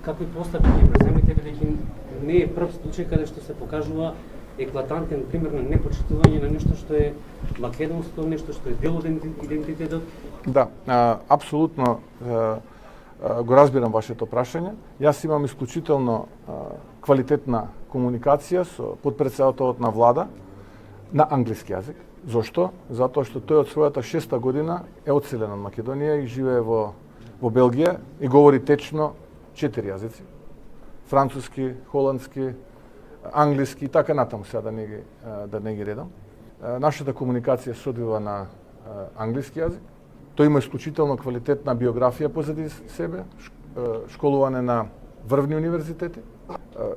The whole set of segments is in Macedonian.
какви постапки ги преземите, бидејќи не е прв случај каде што се покажува еклатантен пример на непочитување на нешто што е македонско, нешто што е дел од идентитетот. Да, апсолутно го разбирам вашето прашање. Јас имам исклучително квалитетна комуникација со подпредседателот на влада на англиски јазик. Зошто? Затоа што тој од својата 6-та година е одселен од Македонија и живее во Белгија и говори течно 4 јазици. Француски, холандски, англиски и така натаму, сега да не ги редам. Нашата комуникација се одвива на англиски јазик. Тој има исклучително квалитетна биографија позади себе, школување на врвни универзитети.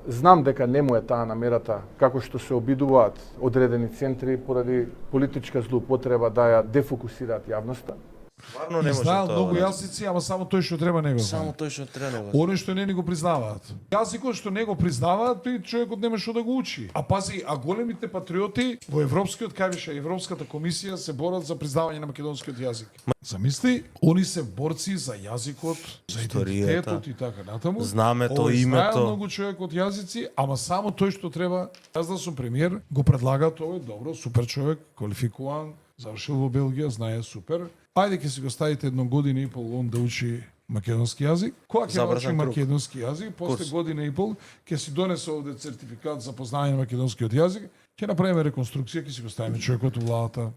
Знам дека не му е таа намерата, како што се обидуваат одредени центри поради политичка злоупотреба да ја дефокусираат јавноста. Стварно не може Знаел тоа. многу јазици, ама само тој што треба него. Само тој што треба. Они што не го признаваат. Јазикот што не го признаваат, тој човекот нема што да го учи. А пази, а големите патриоти во европскиот, кај беше Европската комисија, се борат за признавање на македонскиот јазик. Замисли, они се борци за јазикот, за идентитетот и така натаму. Знамето, Овој името. Знае многу човек од јазици, ама само тој што треба. Јас да сум премиер, го предлагат овој добро, супер човек, квалификуван, завршил во Белгија, знае супер. Ајде ќе си го ставите 1 година и пол он да учи македонски јазик. Кога ќе научи Забрзан круг. македонски јазик, после Курс. година и пол ќе си донесе овде сертификат за познање на македонскиот јазик, ќе направиме реконструкција, ќе си го ставиме човекот у владата.